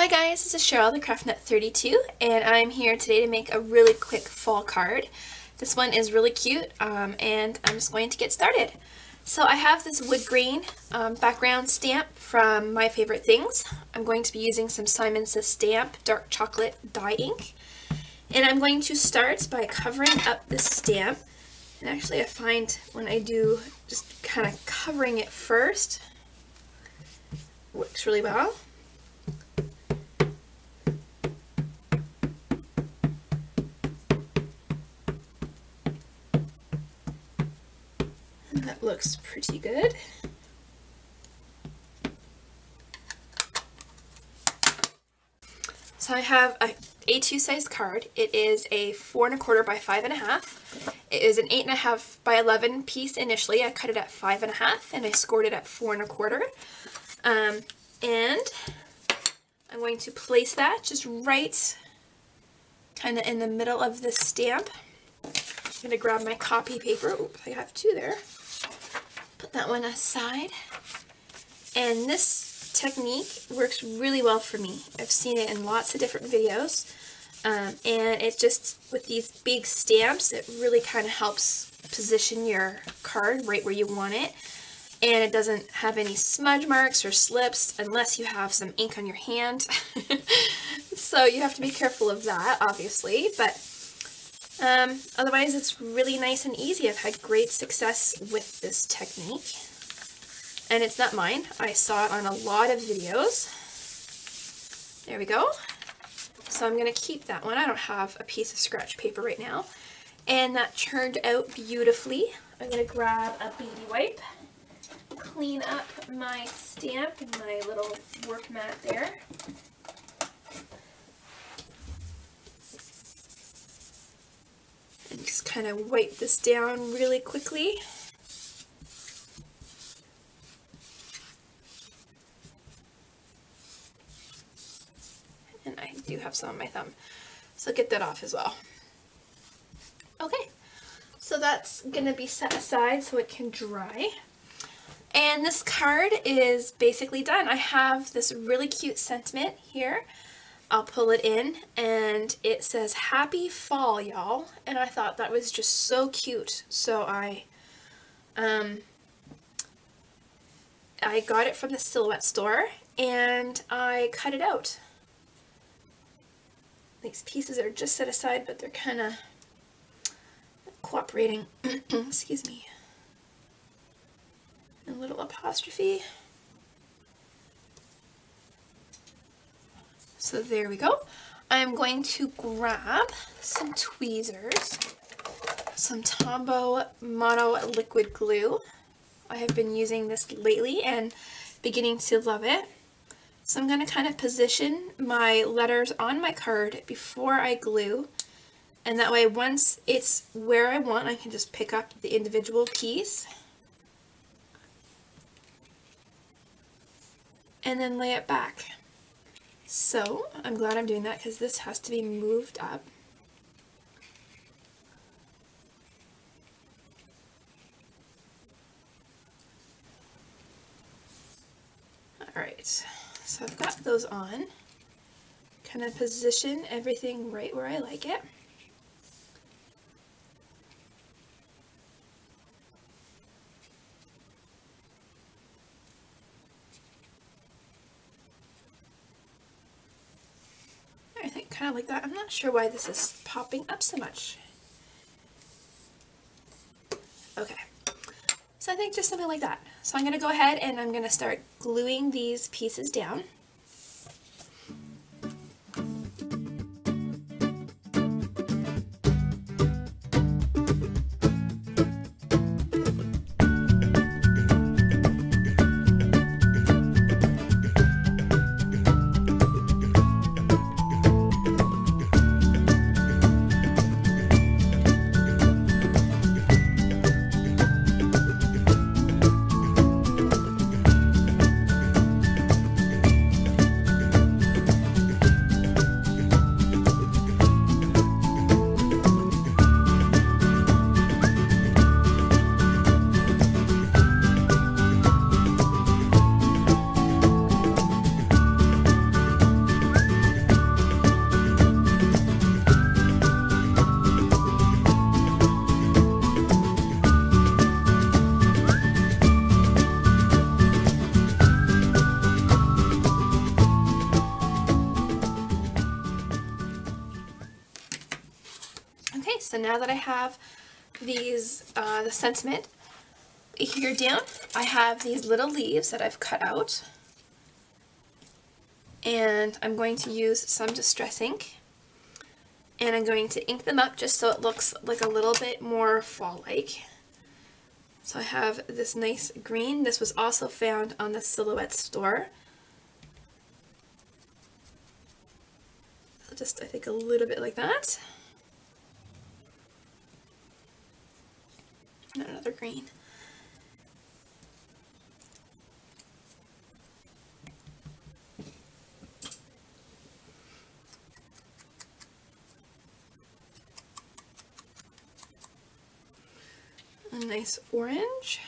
Hi guys, this is Cheryl, the CraftNut32, and I'm here today to make a really quick fall card. This one is really cute, and I'm just going to get started. So I have this wood grain background stamp from My Favorite Things. I'm going to be using some Simon Says Stamp dark chocolate dye ink. And I'm going to start by covering up the stamp. And actually I find when I do just kind of covering it first, works really well. That looks pretty good. So I have a A2 size card. It is a 4 1/4 by 5 1/2. It is an 8 1/2 by 11 piece initially. I cut it at 5 1/2 and I scored it at 4 1/4. And I'm going to place that just right kind of in the middle of the stamp. I'm going to grab my copy paper. Oops, I have two there. Put that one aside. And this technique works really well for me. I've seen it in lots of different videos. And it just, with these big stamps, it really kind of helps position your card right where you want it. And it doesn't have any smudge marks or slips unless you have some ink on your hand. So you have to be careful of that, obviously. But otherwise, it's really nice and easy. I've had great success with this technique. And it's not mine. I saw it on a lot of videos. There we go. So I'm going to keep that one. I don't have a piece of scratch paper right now. And that turned out beautifully. I'm going to grab a baby wipe, clean up my stamp and my little work mat there. And just kind of wipe this down really quickly. And I do have some on my thumb, so get that off as well. Okay, so that's going to be set aside so it can dry. And this card is basically done. I have this really cute sentiment here. I'll pull it in and it says happy fall, y'all, and I thought that was just so cute, so I got it from the Silhouette store and I cut it out. These pieces are just set aside, but they're kind of cooperating. Excuse me. A little apostrophe. So there we go. I'm going to grab some tweezers, some Tombow Mono Liquid Glue. I have been using this lately and beginning to love it. So I'm going to kind of position my letters on my card before I glue, and that way once it's where I want, I can just pick up the individual piece and then lay it back. So I'm glad I'm doing that because this has to be moved up. Alright, so I've got those on. Kind of position everything right where I like it. I think kind of like that. I'm not sure why this is popping up so much. Okay, so I think just something like that. So I'm going to go ahead and I'm going to start gluing these pieces down. so now that I have these, the sentiment here down, I have these little leaves that I've cut out. And I'm going to use some Distress ink. And I'm going to ink them up just so it looks like a little bit more fall-like. So I have this nice green. This was also found on the Silhouette store. So just, I think, a little bit like that. And another green. A nice orange.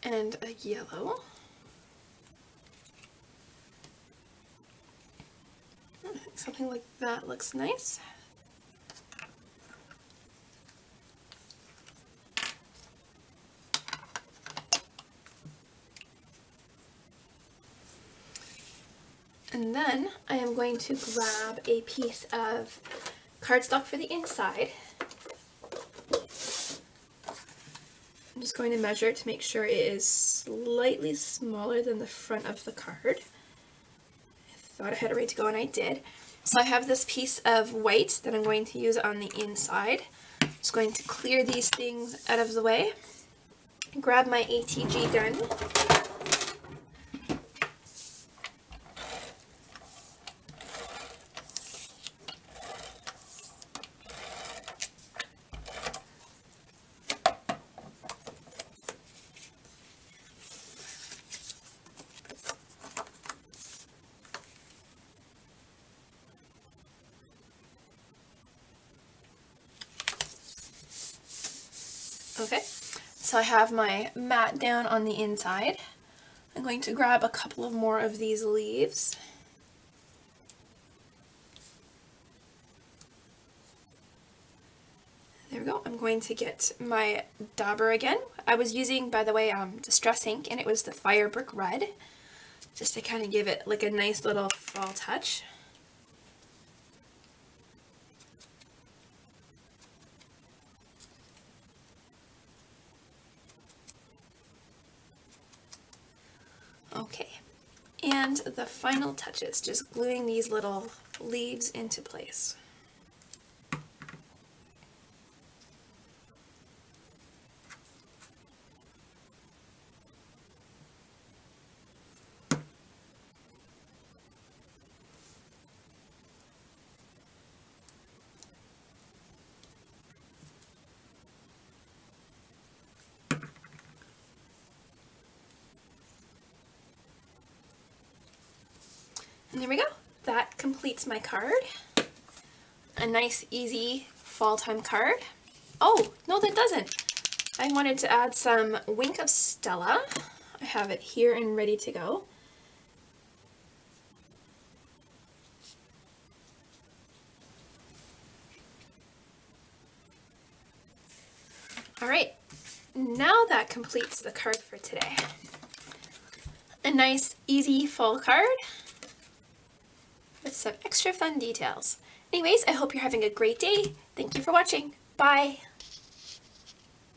And a yellow. I think something like that looks nice. And then I am going to grab a piece of cardstock for the inside. I'm just going to measure it to make sure it is slightly smaller than the front of the card. I thought I had it ready to go and I did. So I have this piece of white that I'm going to use on the inside. I'm just going to clear these things out of the way. Grab my ATG gun. Okay, so I have my mat down on the inside. I'm going to grab a couple of more of these leaves. There we go. I'm going to get my dauber again. I was using, by the way, Distress ink, and it was the Fire Brick Red, just to kind of give it like a nice little fall touch. Okay, and the final touches, just gluing these little leaves into place. And there we go. That completes my card. A nice, easy fall time card. Oh, no, that doesn't. I wanted to add some Wink of Stella. I have it here and ready to go. All right, now that completes the card for today. A nice, easy fall card with some extra fun details. Anyways, I hope you're having a great day. Thank you for watching. Bye!